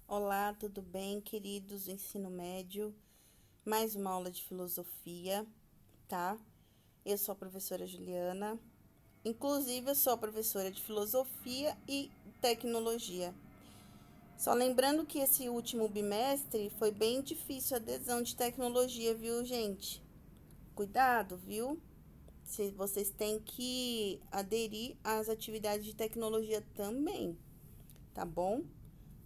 Olá, tudo bem, queridos do ensino médio? Mais uma aula de filosofia, tá? Eu sou a professora Juliana. Inclusive, eu sou a professora de filosofia e tecnologia. Só lembrando que esse último bimestre foi bem difícil a adesão de tecnologia, viu, gente? Cuidado, viu? Vocês têm que aderir às atividades de tecnologia também, tá bom?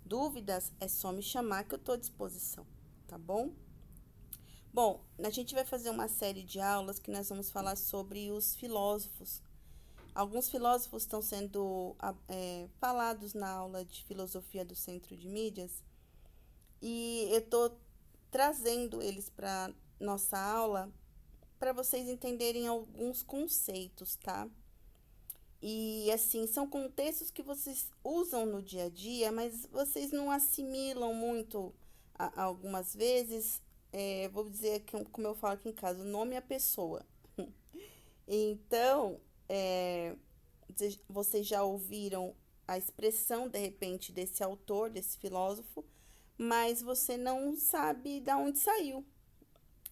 Dúvidas é só me chamar que eu estou à disposição, tá bom? Bom, a gente vai fazer uma série de aulas que nós vamos falar sobre os filósofos. Alguns filósofos estão sendo falados na aula de filosofia do Centro de Mídias e eu estou trazendo eles para nossa aula para vocês entenderem alguns conceitos, tá? E assim, são contextos que vocês usam no dia a dia, mas vocês não assimilam muito algumas vezes. Vou dizer que, como eu falo aqui em casa, o nome é a pessoa. Então, vocês já ouviram a expressão, de repente, desse autor, desse filósofo, mas você não sabe de onde saiu,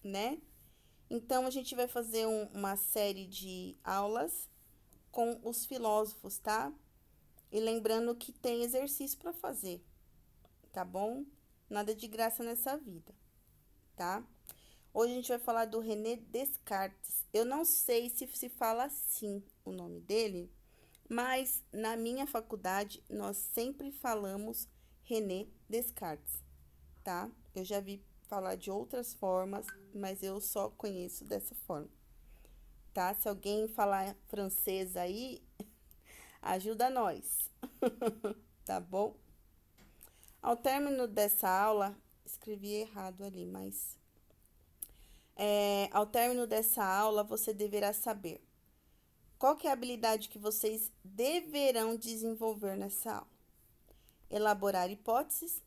né? Então, a gente vai fazer uma série de aulas com os filósofos, tá? E lembrando que tem exercício para fazer, tá bom? Nada de graça nessa vida, tá? Hoje a gente vai falar do René Descartes. Eu não sei se fala assim o nome dele, mas na minha faculdade nós sempre falamos René Descartes, tá? Eu já vi falar de outras formas, mas eu só conheço dessa forma, tá? Se alguém falar francês aí, ajuda nós, tá bom? Ao término dessa aula, escrevi errado ali, mas ao término dessa aula, você deverá saber qual que é a habilidade que vocês deverão desenvolver nessa aula. Elaborar hipóteses,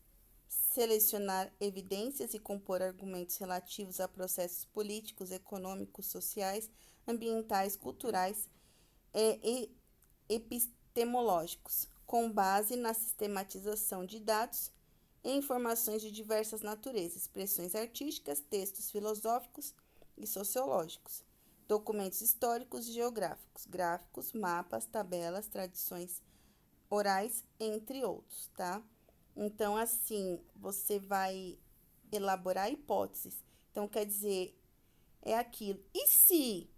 selecionar evidências e compor argumentos relativos a processos políticos, econômicos, sociais, ambientais, culturais e epistemológicos, com base na sistematização de dados e informações de diversas naturezas, expressões artísticas, textos filosóficos e sociológicos, documentos históricos e geográficos, gráficos, mapas, tabelas, tradições orais, entre outros, tá? Então, assim, você vai elaborar hipóteses. Então, quer dizer, é aquilo. E se?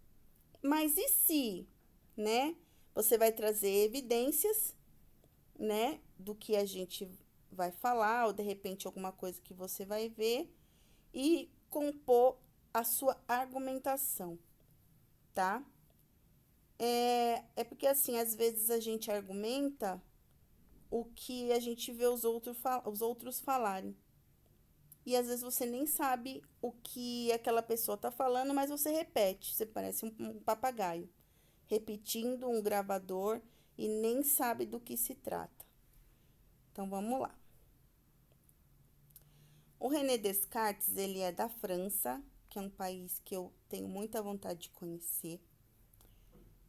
Mas e se? Né? Você vai trazer evidências, né, do que a gente vai falar, ou de repente alguma coisa que você vai ver, e compor a sua argumentação, tá? É porque assim, às vezes a gente argumenta o que a gente vê os outros falarem. E às vezes você nem sabe o que aquela pessoa tá falando, mas você repete. Você parece um papagaio, repetindo um gravador e nem sabe do que se trata. Então vamos lá. O René Descartes, ele é da França, que é um país que eu tenho muita vontade de conhecer,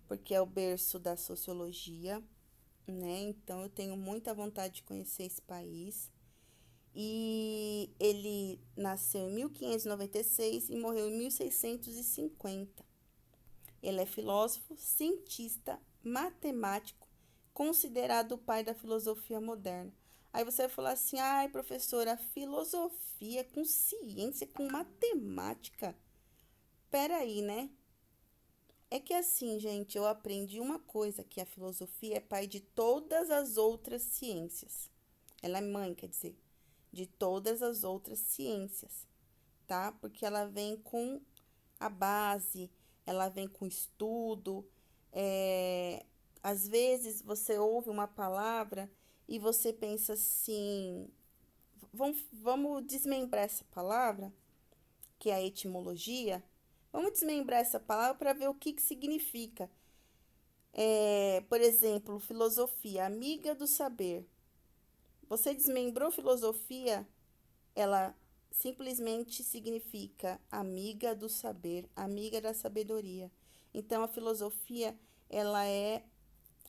porque é o berço da sociologia, né? Então eu tenho muita vontade de conhecer esse país. E ele nasceu em 1596 e morreu em 1650. Ele é filósofo, cientista, matemático, considerado o pai da filosofia moderna. Aí você vai falar assim: ai, professora, filosofia com ciência, com matemática. Peraí, né? É que assim, gente, eu aprendi uma coisa, que a filosofia é pai de todas as outras ciências. Ela é mãe, quer dizer, de todas as outras ciências, tá? Porque ela vem com a base, ela vem com estudo. Às vezes você ouve uma palavra e você pensa assim, vamos desmembrar essa palavra, que é a etimologia. Vamos desmembrar essa palavra para ver o que significa. Por exemplo, filosofia, amiga do saber. Você desmembrou filosofia, ela simplesmente significa amiga do saber, amiga da sabedoria. Então, a filosofia ela é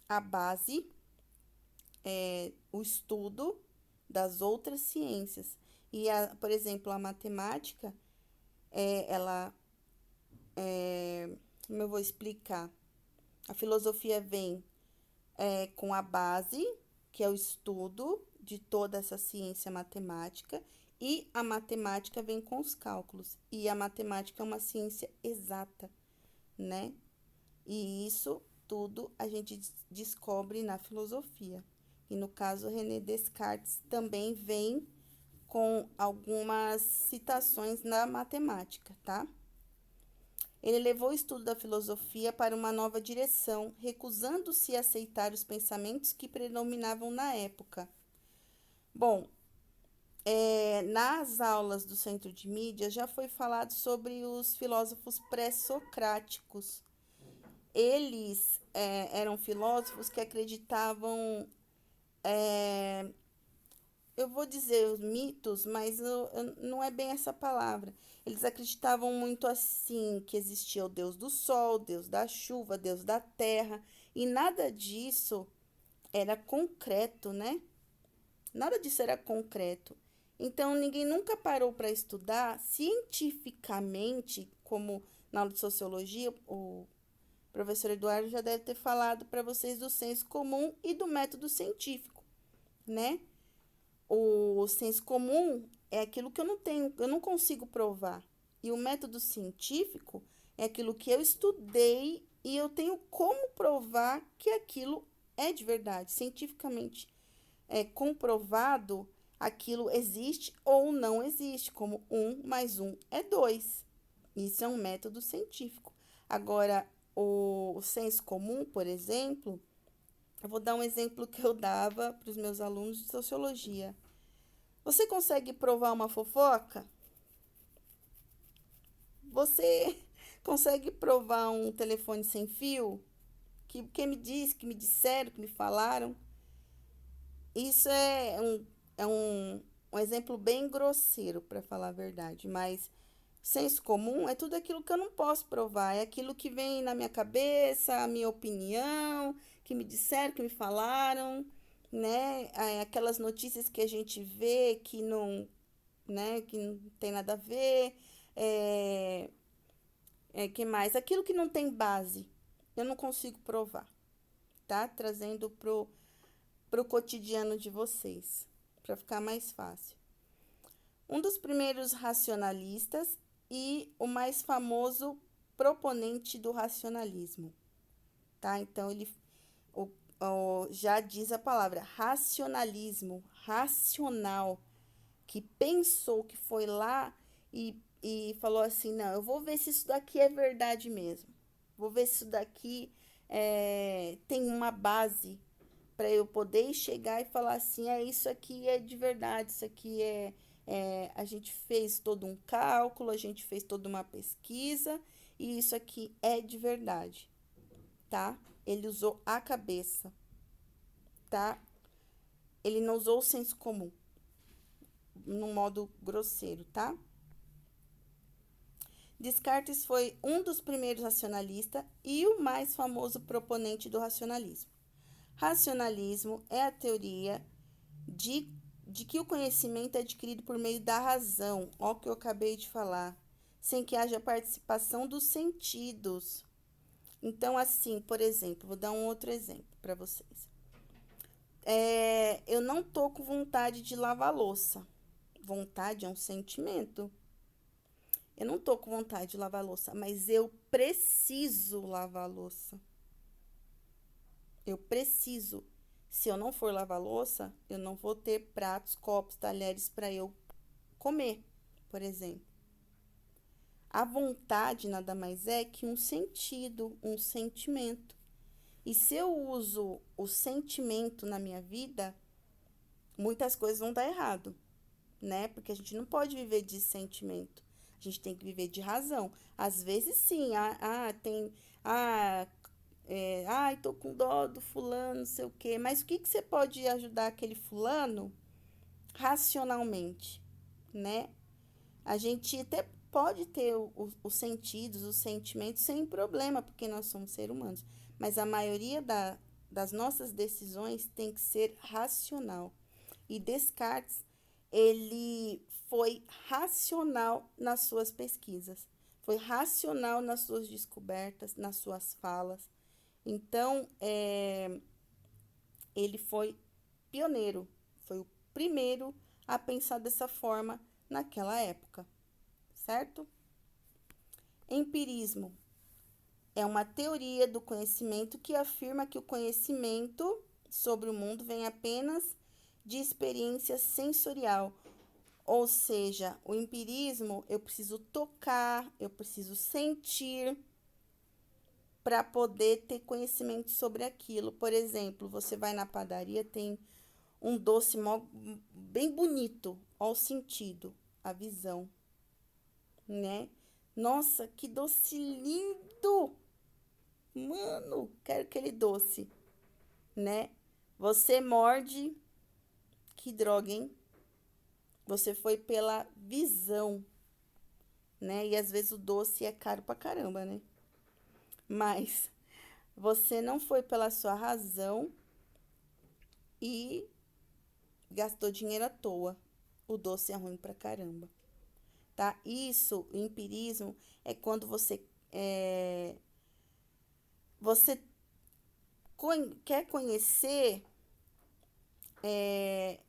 a base, o estudo das outras ciências. E, por exemplo, a matemática, ela, como eu vou explicar? A filosofia vem com a base, que é o estudo de toda essa ciência matemática, e a matemática vem com os cálculos. E a matemática é uma ciência exata, né? E isso tudo a gente descobre na filosofia. E no caso, René Descartes também vem com algumas citações na matemática, tá? Ele levou o estudo da filosofia para uma nova direção, recusando-se a aceitar os pensamentos que predominavam na época. Bom, nas aulas do Centro de Mídia já foi falado sobre os filósofos pré-socráticos. Eles eram filósofos que acreditavam, eu vou dizer os mitos, mas não é bem essa palavra. Eles acreditavam muito assim, que existia o Deus do sol, Deus da chuva, Deus da terra, e nada disso era concreto, né? Nada disso era concreto. Então, ninguém nunca parou para estudar cientificamente, como na aula de sociologia, o professor Eduardo já deve ter falado para vocês do senso comum e do método científico, né? O senso comum é aquilo que eu não consigo provar. E o método científico é aquilo que eu estudei e eu tenho como provar que aquilo é de verdade. Cientificamente comprovado, aquilo existe ou não existe, como 1 mais 1 é 2. Isso é um método científico. Agora, o senso comum, por exemplo, eu vou dar um exemplo que eu dava para os meus alunos de sociologia. Você consegue provar uma fofoca? Você consegue provar um telefone sem fio? Que me disse, que me disseram, que me falaram? Isso é um exemplo bem grosseiro, para falar a verdade, mas senso comum é tudo aquilo que eu não posso provar, é aquilo que vem na minha cabeça, a minha opinião, que me disseram, que me falaram, né? Aquelas notícias que a gente vê que não, né, que não tem nada a ver, que mais? Aquilo que não tem base, eu não consigo provar, tá? Trazendo pro cotidiano de vocês, para ficar mais fácil. Um dos primeiros racionalistas e o mais famoso proponente do racionalismo, tá? Então, já diz a palavra racionalismo, racional, que pensou, que foi lá e falou assim, não, eu vou ver se isso daqui é verdade mesmo. Vou ver se isso daqui tem uma base para eu poder chegar e falar assim, isso aqui é de verdade, isso aqui a gente fez todo um cálculo, a gente fez toda uma pesquisa e isso aqui é de verdade, tá? Ele usou a cabeça, tá? Ele não usou o senso comum, num modo grosseiro, tá? Descartes foi um dos primeiros racionalistas e o mais famoso proponente do racionalismo. Racionalismo é a teoria de que o conhecimento é adquirido por meio da razão, ó que eu acabei de falar, sem que haja participação dos sentidos. Então, assim, por exemplo, vou dar um outro exemplo para vocês. Eu não tô com vontade de lavar louça. Vontade é um sentimento. Eu não tô com vontade de lavar louça, mas eu preciso lavar louça. Eu preciso. Se eu não for lavar louça, eu não vou ter pratos, copos, talheres para eu comer, por exemplo. A vontade nada mais é que um sentido, um sentimento. E se eu uso o sentimento na minha vida, muitas coisas vão dar errado, né? Porque a gente não pode viver de sentimento. A gente tem que viver de razão. Às vezes, sim, tem. Ai, tô com dó do fulano, não sei o quê. Mas o que que você pode ajudar aquele fulano racionalmente, né? A gente até pode ter os sentidos, os sentimentos sem problema, porque nós somos seres humanos. mas a maioria das nossas decisões tem que ser racional. E Descartes, ele foi racional nas suas pesquisas, foi racional nas suas descobertas, nas suas falas. Então, ele foi pioneiro, foi o primeiro a pensar dessa forma naquela época, certo? Empirismo é uma teoria do conhecimento que afirma que o conhecimento sobre o mundo vem apenas de experiência sensorial. Ou seja, o empirismo, eu preciso tocar, eu preciso sentir para poder ter conhecimento sobre aquilo. Por exemplo, você vai na padaria, tem um doce bem bonito, ao sentido, a visão, né? Nossa, que doce lindo! Mano, quero aquele doce, né? Você morde, que droga, hein? Você foi pela visão, né? E às vezes o doce é caro pra caramba, né? Mas você não foi pela sua razão e gastou dinheiro à toa. O doce é ruim pra caramba, tá? Isso, o empirismo, é quando você quer conhecer,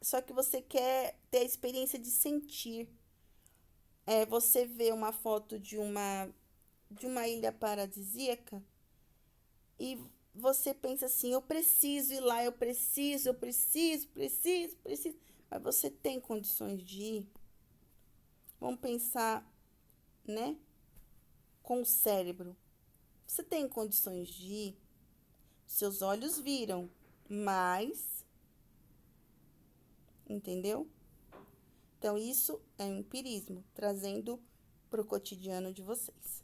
só que você quer ter a experiência de sentir. Você vê uma foto de uma ilha paradisíaca e você pensa assim, eu preciso ir lá, eu preciso. Mas você tem condições de ir? Vamos pensar, né, com o cérebro. Você tem condições de ir? Seus olhos viram, mas, entendeu? Então, isso é um empirismo, trazendo para o cotidiano de vocês.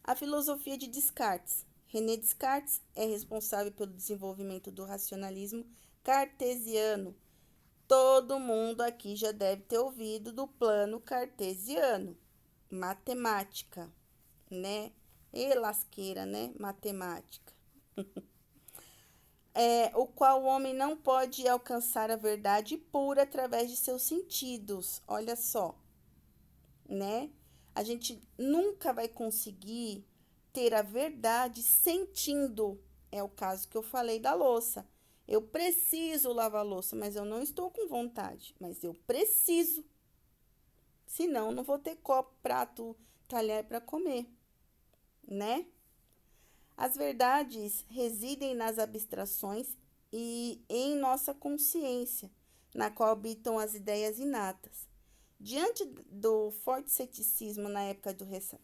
A filosofia de Descartes. René Descartes é responsável pelo desenvolvimento do racionalismo cartesiano. Todo mundo aqui já deve ter ouvido do plano cartesiano. Matemática, né? E lasqueira, né? Matemática. O qual o homem não pode alcançar a verdade pura através de seus sentidos. Olha só, né? A gente nunca vai conseguir ter a verdade sentindo. É o caso que eu falei da louça. Eu preciso lavar a louça, mas eu não estou com vontade. Mas eu preciso. Senão, não vou ter copo, prato, talher para comer, né? As verdades residem nas abstrações e em nossa consciência, na qual habitam as ideias inatas. Diante do forte ceticismo na época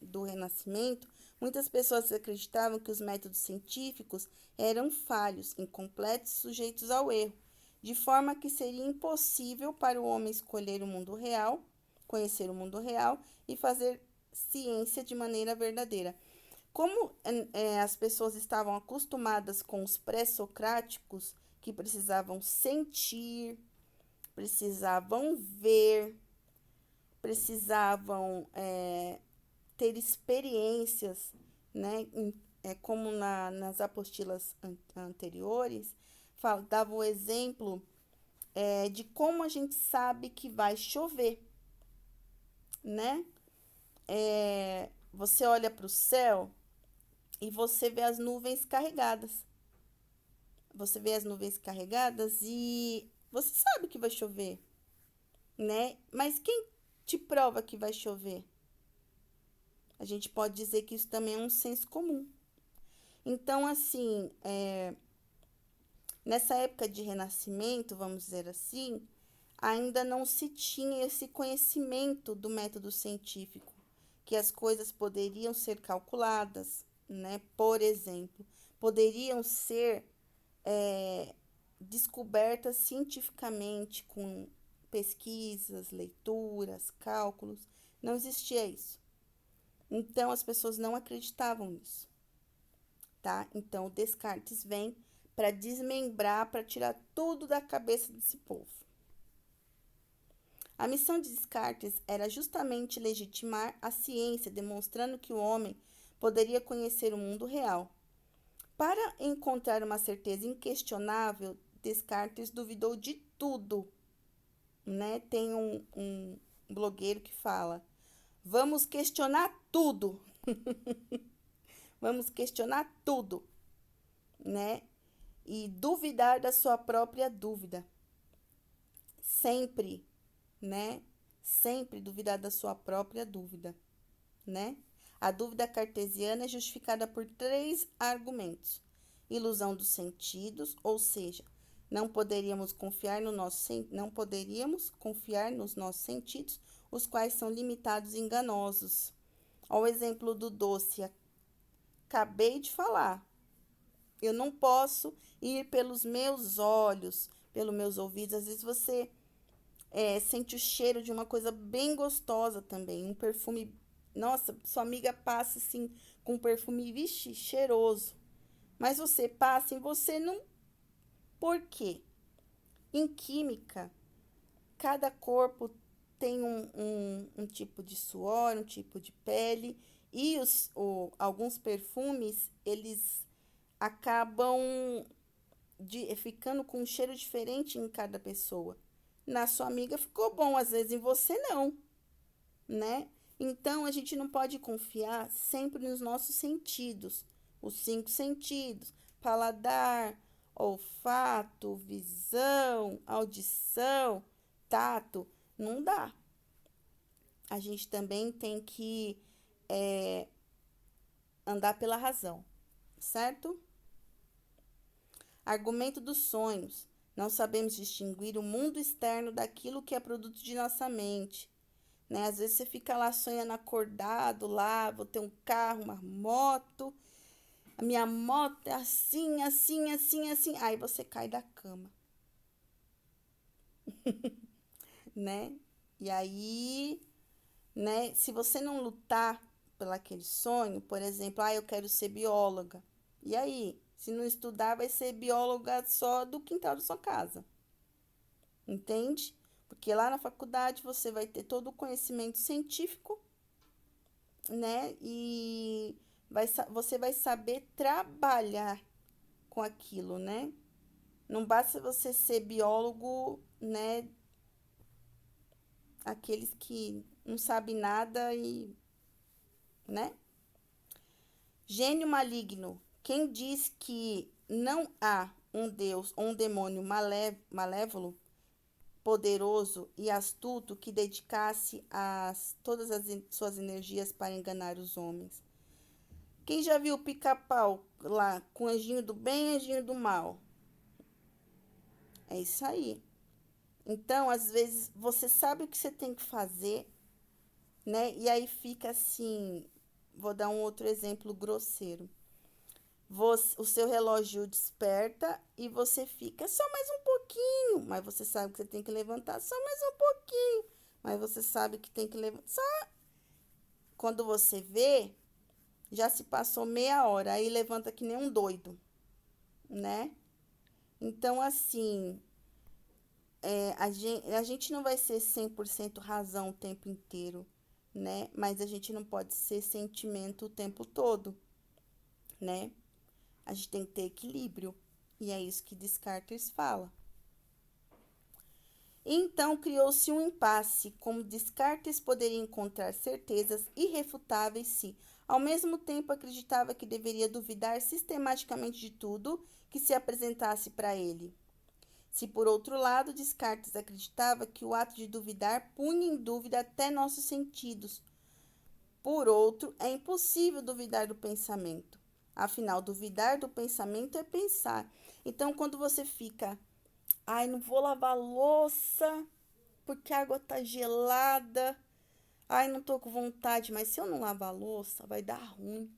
do Renascimento, muitas pessoas acreditavam que os métodos científicos eram falhos, incompletos, sujeitos ao erro, de forma que seria impossível para o homem escolher o mundo real, conhecer o mundo real e fazer ciência de maneira verdadeira. Como as pessoas estavam acostumadas com os pré-socráticos, que precisavam sentir, precisavam ver, precisavam ter experiências, né? Como nas apostilas anteriores, dava o exemplo de como a gente sabe que vai chover, né? Você olha para o céu e você vê as nuvens carregadas. Você vê as nuvens carregadas e você sabe que vai chover, né? Mas quem te prova que vai chover? A gente pode dizer que isso também é um senso comum. Então, assim, nessa época de renascimento, vamos dizer assim, ainda não se tinha esse conhecimento do método científico, que as coisas poderiam ser calculadas, né? Por exemplo, poderiam ser descobertas cientificamente com pesquisas, leituras, cálculos. Não existia isso. Então, as pessoas não acreditavam nisso, tá? Então, o Descartes vem para desmembrar, para tirar tudo da cabeça desse povo. A missão de Descartes era justamente legitimar a ciência, demonstrando que o homem poderia conhecer o mundo real. Para encontrar uma certeza inquestionável, Descartes duvidou de tudo, né? Tem um blogueiro que fala: vamos questionar tudo, vamos questionar tudo, né? E duvidar da sua própria dúvida. Sempre, né? Sempre duvidar da sua própria dúvida, né? A dúvida cartesiana é justificada por 3 argumentos: ilusão dos sentidos, ou seja, não poderíamos confiar nos nossos sentidos, os quais são limitados e enganosos. Olha o exemplo do doce, acabei de falar. Eu não posso ir pelos meus olhos, pelos meus ouvidos. Às vezes você sente o cheiro de uma coisa bem gostosa também, um perfume. Nossa, sua amiga passa assim com um perfume, vixe, cheiroso. Mas você passa e você não. Por quê? Em química, cada corpo tem um tipo de suor, um tipo de pele, e alguns perfumes, eles acabam ficando com um cheiro diferente em cada pessoa. Na sua amiga ficou bom, às vezes em você não, né? Então, a gente não pode confiar sempre nos nossos sentidos, os 5 sentidos: paladar, olfato, visão, audição, tato. Não dá. A gente também tem que andar pela razão, certo? Argumento dos sonhos. Não sabemos distinguir o mundo externo daquilo que é produto de nossa mente, né? Às vezes você fica lá sonhando acordado, lá, vou ter um carro, uma moto, a minha moto é assim, assim, assim, assim. Aí você cai da cama, né? E aí, né, se você não lutar pelo aquele sonho, por exemplo, eu quero ser bióloga. E aí, se não estudar, vai ser bióloga só do quintal da sua casa. Entende? Porque lá na faculdade você vai ter todo o conhecimento científico, né? E você vai saber trabalhar com aquilo, né? Não basta você ser biólogo, né? Aqueles que não sabem nada e, né? Gênio maligno. Quem diz que não há um Deus ou um demônio malévolo, poderoso e astuto que dedicasse todas as suas energias para enganar os homens? Quem já viu o pica-pau lá com anjinho do bem e anjinho do mal? É isso aí. Então, às vezes, você sabe o que você tem que fazer, né? E aí fica assim. Vou dar um outro exemplo grosseiro. O seu relógio desperta e você fica só mais um pouquinho, mas você sabe que você tem que levantar só mais um pouquinho, mas você sabe que tem que levantar. Só quando você vê, já se passou meia hora, aí levanta que nem um doido, né? Então, assim, a gente não vai ser 100% razão o tempo inteiro, né? Mas a gente não pode ser sentimento o tempo todo, né? A gente tem que ter equilíbrio. E é isso que Descartes fala. Então criou-se um impasse, como Descartes poderia encontrar certezas irrefutáveis se, ao mesmo tempo, acreditava que deveria duvidar sistematicamente de tudo que se apresentasse para ele. Se, por outro lado, Descartes acreditava que o ato de duvidar punha em dúvida até nossos sentidos. Por outro, é impossível duvidar do pensamento. Afinal, duvidar do pensamento é pensar. Então, quando você fica, não vou lavar louça porque a água tá gelada. Não tô com vontade, mas se eu não lavar a louça, vai dar ruim.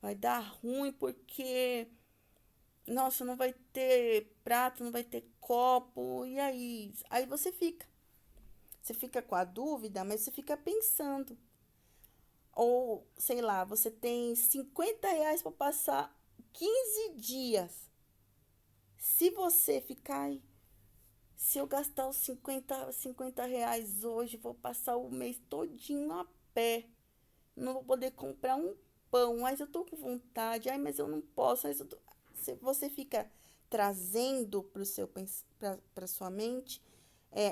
Vai dar ruim porque, nossa, não vai ter prato, não vai ter copo. E aí? Aí você fica. Você fica com a dúvida, mas você fica pensando. Ou, sei lá, você tem R$ 50 para passar 15 dias. Se você ficar aí, se eu gastar os 50 reais hoje, vou passar o mês todinho a pé. Não vou poder comprar um pão, mas eu tô com vontade, ai, mas eu não posso, mas você fica trazendo para sua mente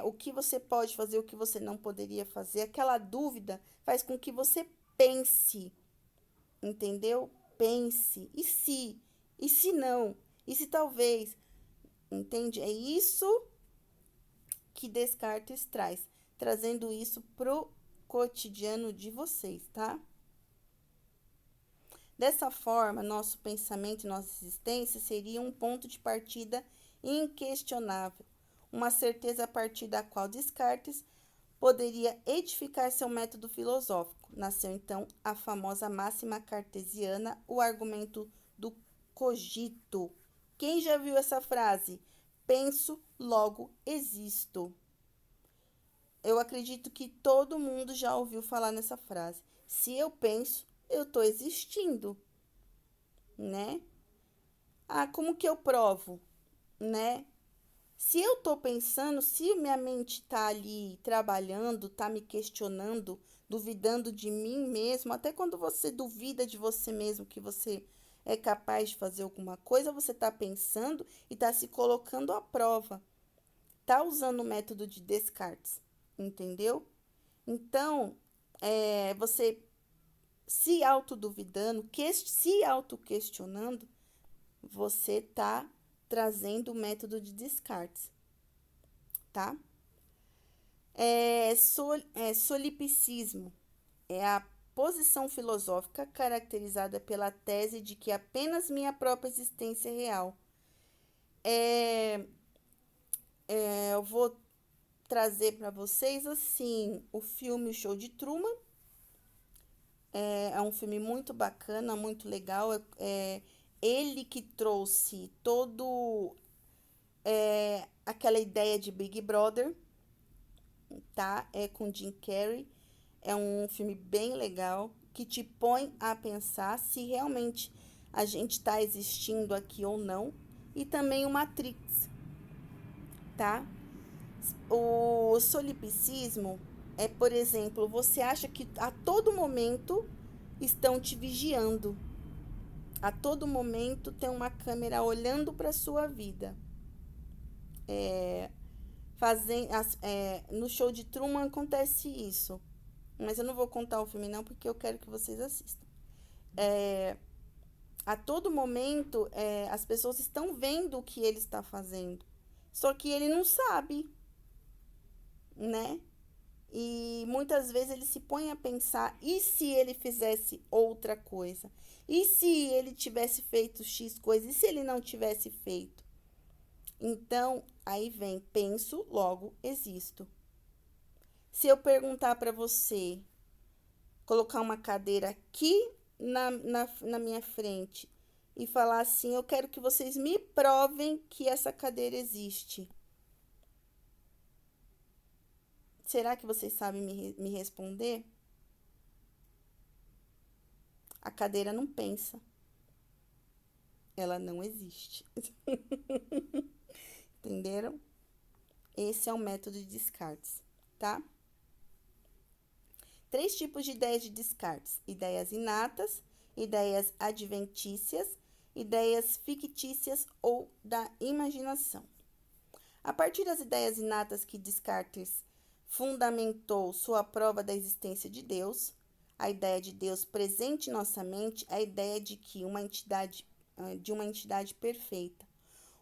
o que você pode fazer, o que você não poderia fazer. Aquela dúvida faz com que você pense, entendeu? Pense. E se? E se não? E se talvez? Entende? É isso que Descartes traz, trazendo isso pro cotidiano de vocês, tá? Dessa forma, nosso pensamento e nossa existência seria um ponto de partida inquestionável, uma certeza a partir da qual Descartes poderia edificar seu método filosófico. Nasceu então a famosa máxima cartesiana, o argumento do cogito. Quem já viu essa frase? Penso, logo existo. Eu acredito que todo mundo já ouviu falar nessa frase. Se eu penso, eu estou existindo, né? Ah, como que eu provo, né? Se eu estou pensando, se minha mente está ali trabalhando, está me questionando, duvidando de mim mesmo, até quando você duvida de você mesmo que você é capaz de fazer alguma coisa, você está pensando e está se colocando à prova. Está usando o método de Descartes, entendeu? Então, você se autoduvidando, se autoquestionando, você está trazendo o método de Descartes, tá? Solipsismo é a posição filosófica caracterizada pela tese de que apenas minha própria existência é real. Eu vou trazer para vocês assim o filme O Show de Truman. É um filme muito bacana, muito legal. Ele que trouxe todo aquela ideia de Big Brother, tá? É com Jim Carrey. É um filme bem legal que te põe a pensar se realmente a gente está existindo aqui ou não. E também o Matrix, tá? O solipsismo é, por exemplo, você acha que a todo momento estão te vigiando. A todo momento tem uma câmera olhando para sua vida. No Show de Truman acontece isso. Mas eu não vou contar o filme não, porque eu quero que vocês assistam. A todo momento, as pessoas estão vendo o que ele está fazendo. Só que ele não sabe, né? E muitas vezes ele se põe a pensar, e se ele fizesse outra coisa? E se ele tivesse feito X coisa? E se ele não tivesse feito? Então, aí vem, penso, logo existo. Se eu perguntar para você, colocar uma cadeira aqui na minha frente e falar assim, eu quero que vocês me provem que essa cadeira existe. Será que vocês sabem me responder? A cadeira não pensa. Ela não existe. Entenderam? Esse é o método de Descartes, tá? 3 tipos de ideias de Descartes: ideias inatas, ideias adventícias, ideias fictícias ou da imaginação. A partir das ideias inatas que Descartes fundamentou sua prova da existência de Deus, a ideia de Deus presente em nossa mente, a ideia de uma entidade perfeita.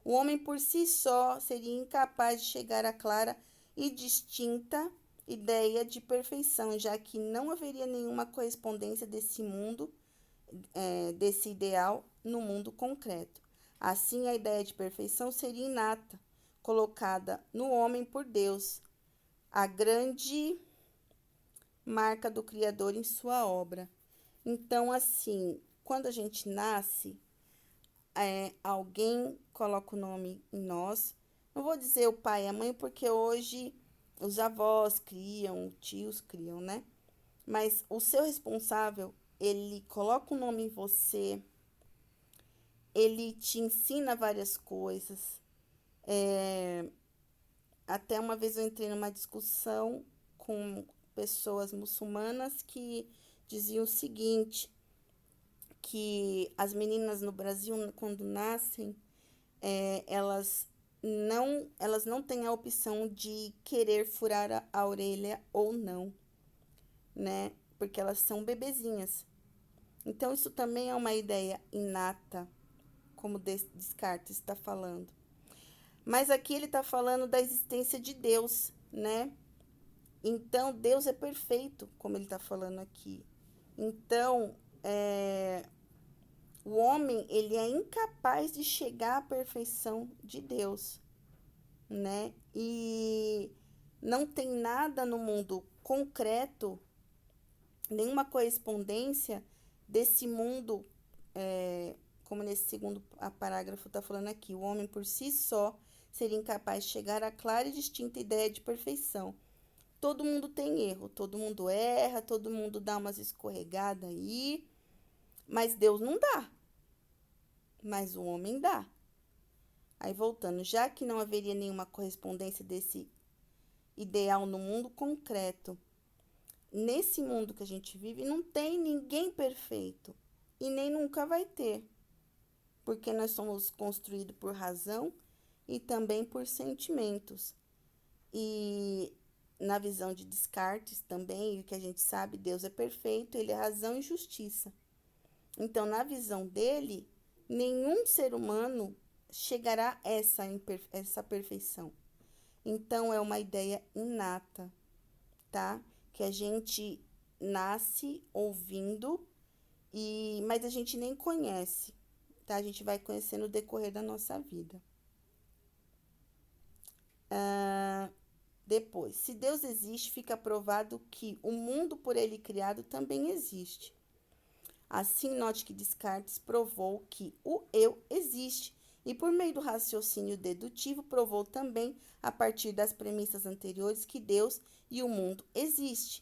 O homem por si só seria incapaz de chegar à clara e distinta ideia de perfeição, já que não haveria nenhuma correspondência desse ideal no mundo concreto. Assim, a ideia de perfeição seria inata, colocada no homem por Deus, a grande marca do Criador em sua obra. Então, assim, quando a gente nasce, alguém coloca o nome em nós. Não vou dizer o pai e a mãe, porque hoje os avós criam, tios criam, né? Mas o seu responsável, ele coloca o nome em você, ele te ensina várias coisas. Até uma vez eu entrei numa discussão com pessoas muçulmanas que diziam o seguinte: que as meninas no Brasil, quando nascem, elas não têm a opção de querer furar a orelha ou não, né? Porque elas são bebezinhas. Então, isso também é uma ideia inata, como Descartes está falando. Mas aqui ele está falando da existência de Deus, né? Então, Deus é perfeito, como ele está falando aqui. Então, o homem, ele é incapaz de chegar à perfeição de Deus, né? E não tem nada no mundo concreto, nenhuma correspondência desse mundo, como nesse segundo parágrafo está falando aqui. O homem por si só seria incapaz de chegar à clara e distinta ideia de perfeição. Todo mundo tem erro, todo mundo erra, todo mundo dá umas escorregadas aí, mas Deus não dá, mas o homem dá. Aí voltando, já que não haveria nenhuma correspondência desse ideal no mundo concreto, nesse mundo que a gente vive, não tem ninguém perfeito e nem nunca vai ter, porque nós somos construídos por razão e também por sentimentos. E na visão de Descartes também, o que a gente sabe, Deus é perfeito, ele é razão e justiça. Então, na visão dele, nenhum ser humano chegará a essa perfeição. Então, é uma ideia inata, tá? Que a gente nasce ouvindo, mas a gente nem conhece, tá? A gente vai conhecer no decorrer da nossa vida. Depois, se Deus existe, fica provado que o mundo por ele criado também existe. Assim, note que Descartes provou que o eu existe e, por meio do raciocínio dedutivo, provou também, a partir das premissas anteriores, que Deus e o mundo existe.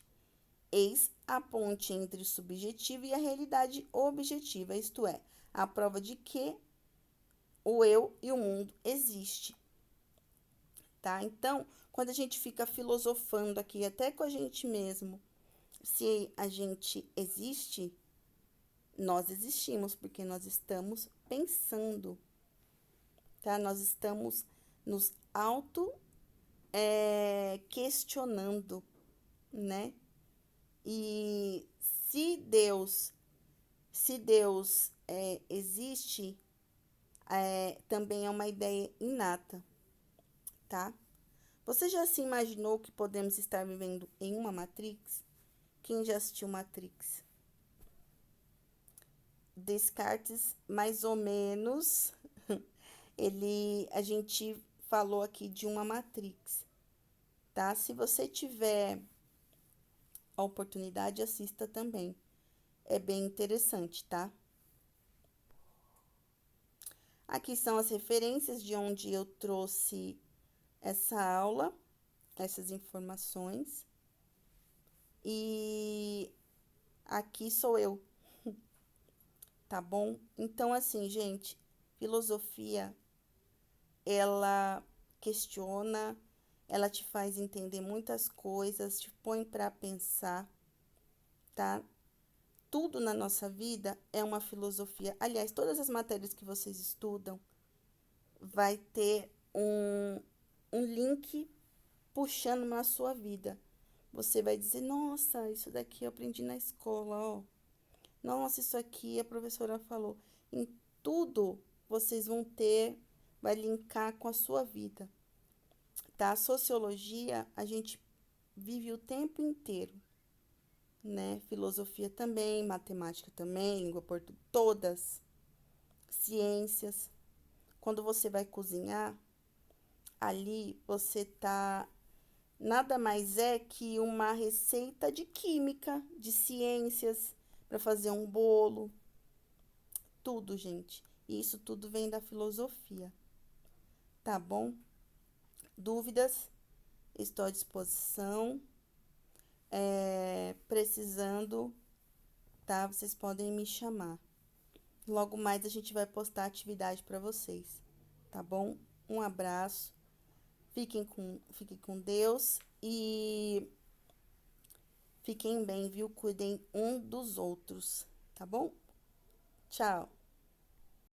Eis a ponte entre o subjetivo e a realidade objetiva, isto é, a prova de que o eu e o mundo existe. Tá? Então, quando a gente fica filosofando aqui, até com a gente mesmo, se a gente existe, nós existimos, porque nós estamos pensando, tá? Nós estamos nos questionando, né? E se Deus existe, também é uma ideia inata, tá? Você já se imaginou que podemos estar vivendo em uma Matrix? Quem já assistiu Matrix? Descartes, mais ou menos, a gente falou aqui de uma Matrix, tá? Se você tiver a oportunidade, assista também. É bem interessante, tá? Aqui são as referências de onde eu trouxe essa aula, essas informações. E aqui sou eu, tá bom? Então, assim, gente, filosofia, ela questiona, ela te faz entender muitas coisas, te põe para pensar, tá? Tudo na nossa vida é uma filosofia. Aliás, todas as matérias que vocês estudam vai ter um link puxando na sua vida. Você vai dizer, nossa, isso daqui eu aprendi na escola, ó. Nossa, isso aqui a professora falou. Em tudo vocês vão ter, vai linkar com a sua vida, tá? A sociologia, a gente vive o tempo inteiro, né? Filosofia também, matemática também, língua portuguesa, todas. Ciências. Quando você vai cozinhar, ali você tá nada mais é que uma receita de química, de ciências, para fazer um bolo. Tudo, gente. E isso tudo vem da filosofia. Tá bom? Dúvidas? Estou à disposição. Precisando, tá? Vocês podem me chamar. Logo mais a gente vai postar atividade para vocês. Tá bom? Um abraço. Fiquem com Deus e fiquem bem, viu? Cuidem um dos outros, tá bom? Tchau!